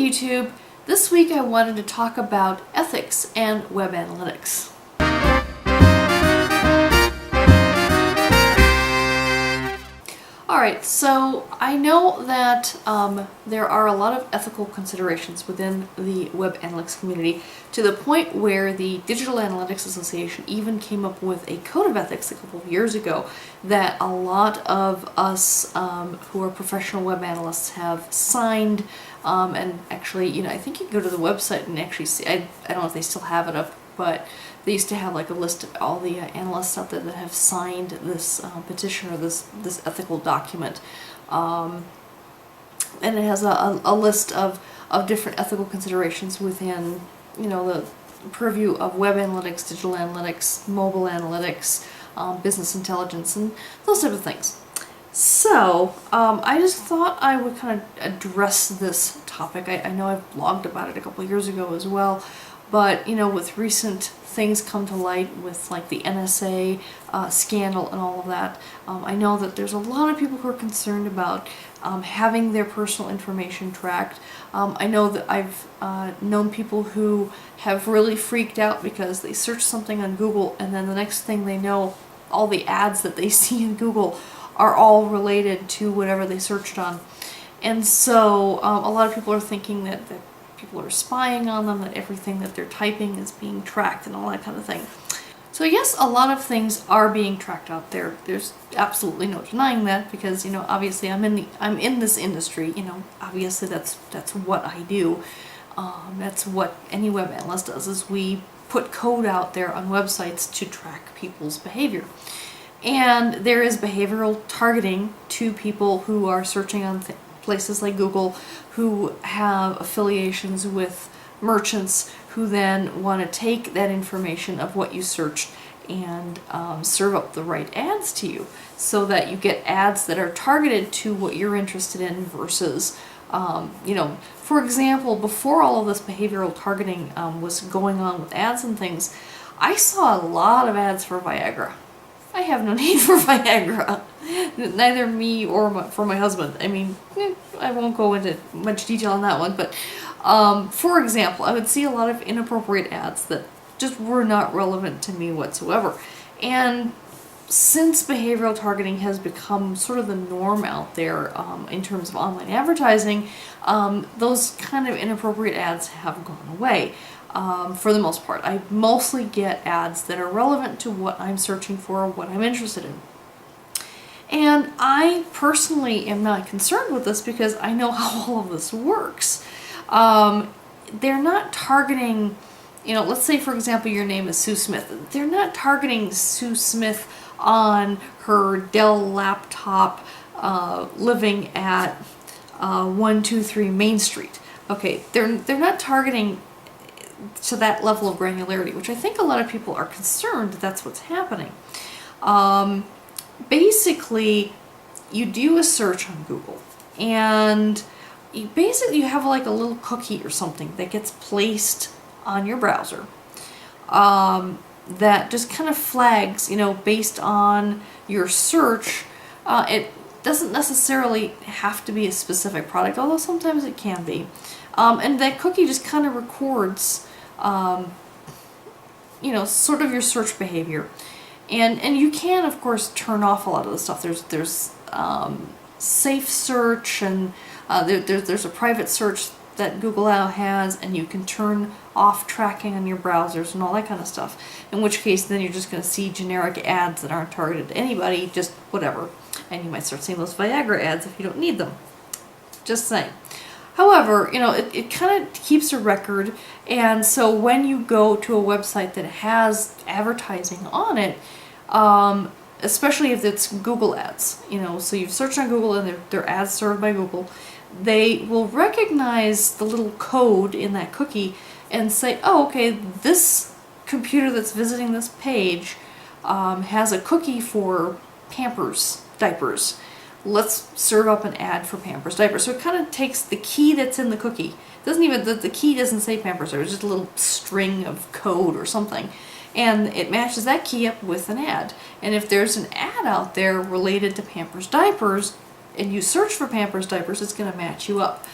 YouTube! This week I wanted to talk about ethics and web analytics. Alright, so I know that there are a lot of ethical considerations within the web analytics community, to the point where the Digital Analytics Association even came up with a code of ethics a couple of years ago that a lot of us who are professional web analysts have signed, and actually, I think you can go to the website and actually see, I don't know if they still have it up, but they used to have like a list of all the analysts out there that have signed this petition or this ethical document, and it has a list of different ethical considerations within the purview of web analytics, digital analytics, mobile analytics, business intelligence, and those type of things. So I just thought I would kind of address this topic. I know I've blogged about it a couple of years ago as well, but with recent things come to light with like the NSA scandal and all of that, I know that there's a lot of people who are concerned about having their personal information tracked. I know that I've known people who have really freaked out because they search something on Google and then the next thing they know, all the ads that they see in Google are all related to whatever they searched on. And so a lot of people are thinking that people are spying on them, that everything that they're typing is being tracked and all that kind of thing. So yes, a lot of things are being tracked out there. There's absolutely no denying that, because obviously I'm in this industry. Obviously that's what I do. That's what any web analyst does, is we put code out there on websites to track people's behavior. And there is behavioral targeting to people who are searching on places like Google, who have affiliations with merchants who then want to take that information of what you searched and serve up the right ads to you, so that you get ads that are targeted to what you're interested in versus, for example, before all of this behavioral targeting was going on with ads and things, I saw a lot of ads for Viagra. I have no need for Viagra. Neither me or for my husband. I mean, I won't go into much detail on that one, but for example, I would see a lot of inappropriate ads that just were not relevant to me whatsoever. And since behavioral targeting has become sort of the norm out there in terms of online advertising, those kind of inappropriate ads have gone away. For the most part. I mostly get ads that are relevant to what I'm searching for, what I'm interested in. And I personally am not concerned with this because I know how all of this works. They're not targeting, let's say for example your name is Sue Smith. They're not targeting Sue Smith on her Dell laptop living at 123 Main Street. Okay, they're not targeting to that level of granularity, which I think a lot of people are concerned that that's what's happening. Basically, you do a search on Google, and you have like a little cookie or something that gets placed on your browser that just kind of flags, based on your search. It doesn't necessarily have to be a specific product, although sometimes it can be. And that cookie just kind of records sort of your search behavior. And you can, of course, turn off a lot of the stuff. There's safe search, and there's a private search that Google now has, and you can turn off tracking on your browsers and all that kind of stuff. In which case, then you're just going to see generic ads that aren't targeted to anybody, just whatever. And you might start seeing those Viagra ads if you don't need them. Just saying. However, it kind of keeps a record, and so when you go to a website that has advertising on it, especially if it's Google ads, so you've searched on Google and they're ads served by Google, they will recognize the little code in that cookie and say, oh, okay, this computer that's visiting this page has a cookie for Pampers diapers. Let's serve up an ad for Pampers diapers. So it kind of takes the key that's in the cookie. The key doesn't say Pampers diapers, it's just a little string of code or something. And it matches that key up with an ad. And if there's an ad out there related to Pampers diapers, and you search for Pampers diapers, it's going to match you up.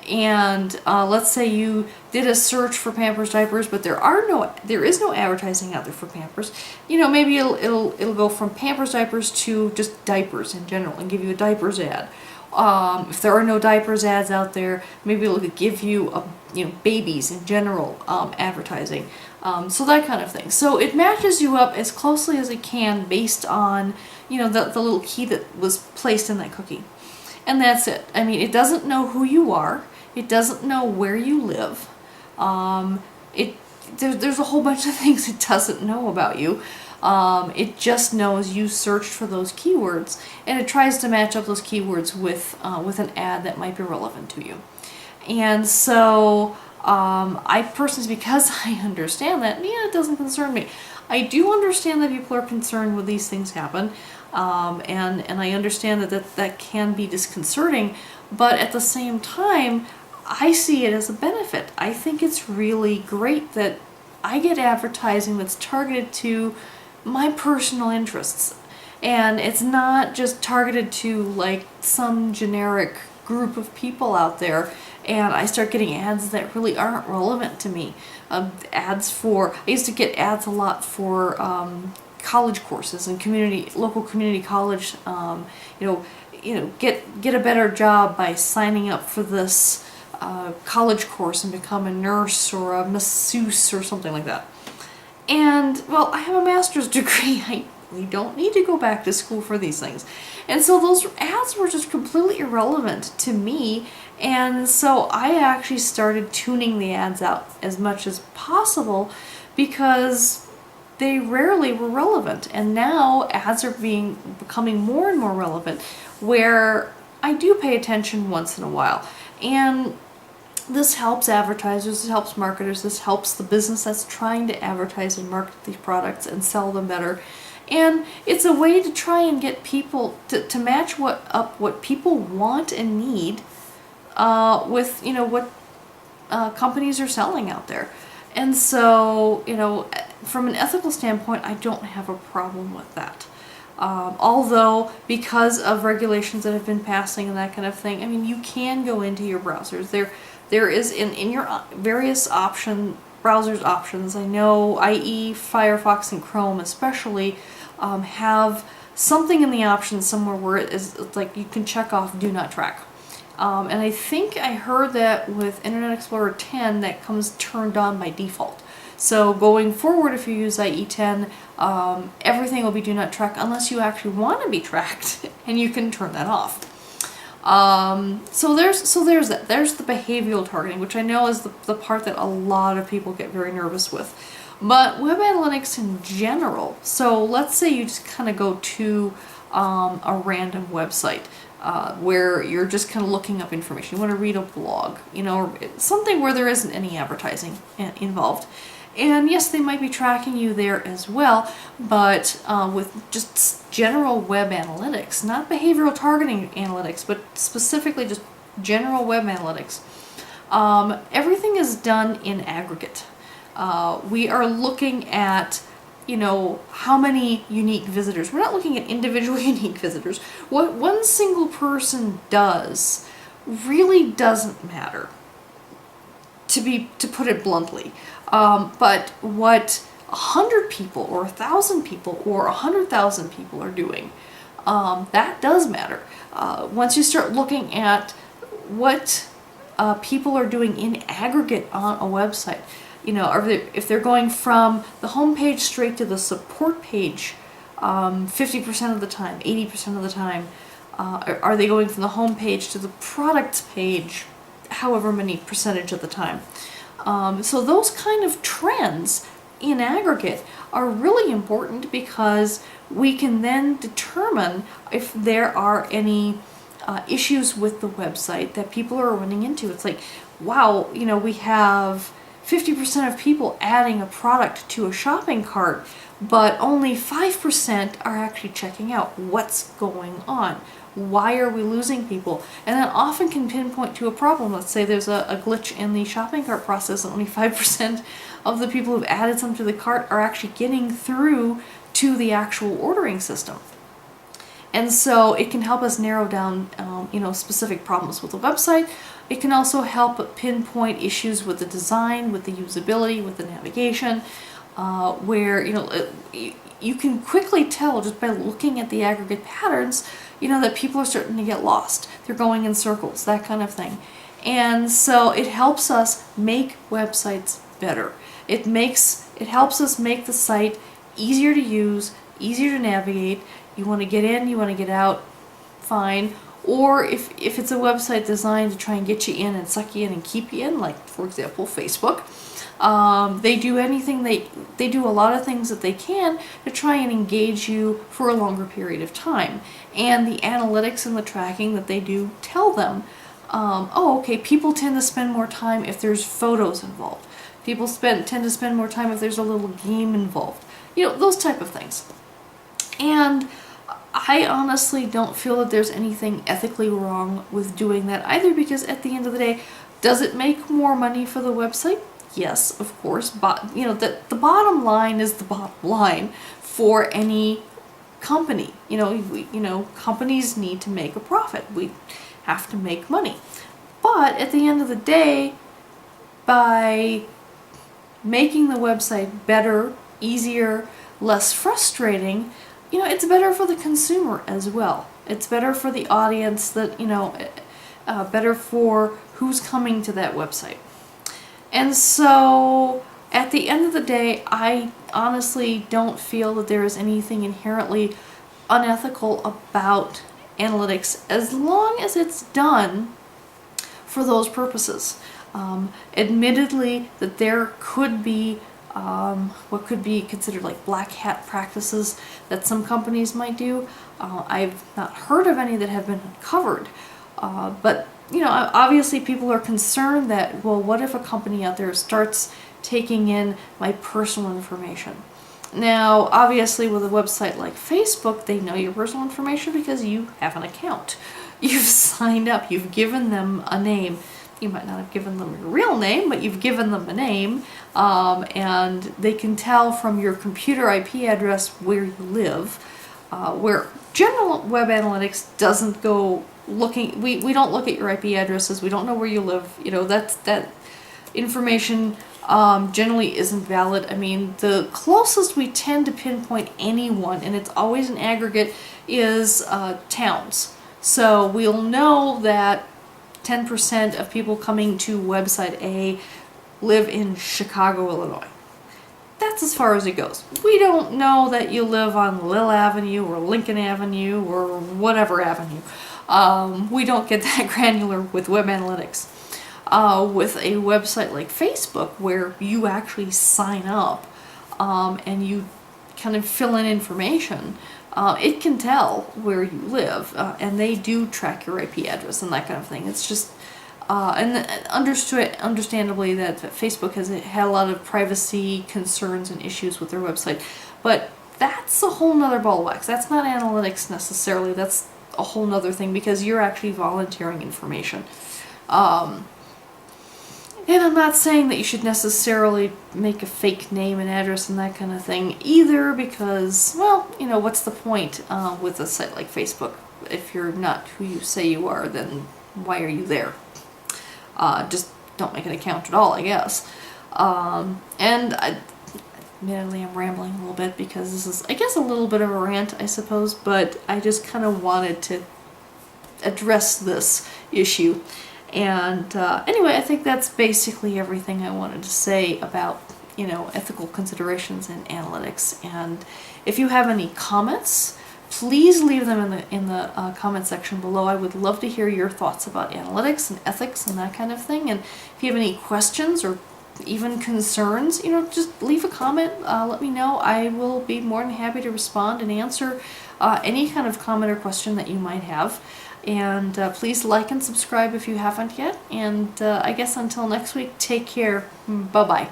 and let's say you did a search for Pampers diapers, but there is no advertising out there for Pampers. You know, maybe it'll go from Pampers diapers to just diapers in general and give you a diapers ad. If there are no diapers ads out there, maybe it'll give you babies in general advertising. So that kind of thing. So it matches you up as closely as it can based on, the little key that was placed in that cookie. And that's it. I mean, it doesn't know who you are. It doesn't know where you live. There's a whole bunch of things it doesn't know about you. It just knows you searched for those keywords, and it tries to match up those keywords with an ad that might be relevant to you. And so I personally, because I understand that, it doesn't concern me. I do understand that people are concerned when these things happen, and I understand that can be disconcerting, but at the same time, I see it as a benefit. I think it's really great that I get advertising that's targeted to my personal interests, and it's not just targeted to like some generic group of people out there, and I start getting ads that really aren't relevant to me. I used to get ads a lot for college courses and local community college. Get a better job by signing up for this college course and become a nurse or a masseuse or something like that. And, well, I have a master's degree. I don't need to go back to school for these things. And so those ads were just completely irrelevant to me. And so I actually started tuning the ads out as much as possible because they rarely were relevant. And now ads are becoming more and more relevant, where I do pay attention once in a while. And this helps advertisers, this helps marketers, this helps the business that's trying to advertise and market these products and sell them better. And it's a way to try and get people to match what people want and need with what companies are selling out there. And so, from an ethical standpoint, I don't have a problem with that. Although, because of regulations that have been passing and that kind of thing, I mean, you can go into your browsers. There is in your various browsers options, I know IE, Firefox, and Chrome especially have something in the options somewhere where it's like you can check off Do Not Track. And I think I heard that with Internet Explorer 10 that comes turned on by default. So going forward, if you use IE 10, everything will be Do Not Track unless you actually want to be tracked, and you can turn that off. So there's that. There's the behavioral targeting, which I know is the part that a lot of people get very nervous with. But web analytics in general, so let's say you just kind of go to a random website where you're just kind of looking up information. You want to read a blog, or something where there isn't any advertising involved. And yes, they might be tracking you there as well, but with just general web analytics, not behavioral targeting analytics, but specifically just general web analytics, everything is done in aggregate. We are looking at, how many unique visitors. We're not looking at individual unique visitors. What one single person does really doesn't matter, to put it bluntly. But what 100 people or 1,000 people or 100,000 people are doing, that does matter. Once you start looking at what people are doing in aggregate on a website, if they're going from the home page straight to the support page 50% of the time, 80% of the time, are they going from the home page to the products page however many percentage of the time? So those kind of trends in aggregate are really important because we can then determine if there are any issues with the website that people are running into. It's like, wow, we have 50% of people adding a product to a shopping cart, but only 5% are actually checking out. What's going on? Why are we losing people? And that often can pinpoint to a problem. Let's say there's a glitch in the shopping cart process and only 5% of the people who've added something to the cart are actually getting through to the actual ordering system. And so it can help us narrow down, specific problems with the website, It can also help pinpoint issues with the design, with the usability, with the navigation, where, you can quickly tell just by looking at the aggregate patterns, that people are starting to get lost. They're going in circles, that kind of thing. And so it helps us make websites better. It helps us make the site easier to use, easier to navigate. You want to get in, you want to get out, fine. Or if it's a website designed to try and get you in and suck you in and keep you in, like for example Facebook, they do a lot of things that they can to try and engage you for a longer period of time. And the analytics and the tracking that they do tell them, oh, okay, people tend to spend more time if there's photos involved. People tend to spend more time if there's a little game involved. Those type of things. And I honestly don't feel that there's anything ethically wrong with doing that either, because at the end of the day, does it make more money for the website? Yes, of course, but the bottom line is the bottom line for any company. Companies need to make a profit. We have to make money. But at the end of the day, by making the website better, easier, less frustrating, it's better for the consumer as well. It's better for the audience, that better for who's coming to that website. And so at the end of the day, I honestly don't feel that there is anything inherently unethical about analytics, as long as it's done for those purposes. Admittedly, that there could be what could be considered like black hat practices that some companies might do. I've not heard of any that have been uncovered, but obviously people are concerned that, well, what if a company out there starts taking in my personal information? Now, obviously with a website like Facebook, they know your personal information because you have an account. You've signed up, you've given them a name. You might not have given them your real name, but you've given them a name, and they can tell from your computer IP address where you live, where general web analytics doesn't go looking. We don't look at your IP addresses. We don't know where you live. That information generally isn't valid. I mean, the closest we tend to pinpoint anyone, and it's always an aggregate, is towns. So we'll know that 10% of people coming to website A live in Chicago, Illinois. That's as far as it goes. We don't know that you live on Lil Avenue or Lincoln Avenue or whatever avenue. We don't get that granular with web analytics. With a website like Facebook, where you actually sign up and you kind of fill in information, it can tell where you live, and they do track your IP address and that kind of thing. It's just, and understandably that Facebook has had a lot of privacy concerns and issues with their website, but that's a whole nother ball of wax. That's not analytics necessarily. That's a whole nother thing, because you're actually volunteering information. And I'm not saying that you should necessarily make a fake name and address and that kind of thing either, because, well, what's the point with a site like Facebook? If you're not who you say you are, then why are you there? Just don't make an account at all, I guess. Admittedly, I'm rambling a little bit, because this is, I guess, a little bit of a rant, I suppose, but I just kind of wanted to address this issue. And anyway, I think that's basically everything I wanted to say about, ethical considerations in analytics. And if you have any comments, please leave them in the comment section below. I would love to hear your thoughts about analytics and ethics and that kind of thing. And if you have any questions or even concerns, just leave a comment. Let me know. I will be more than happy to respond and answer any kind of comment or question that you might have. And please like and subscribe if you haven't yet. And I guess until next week, take care. Bye-bye.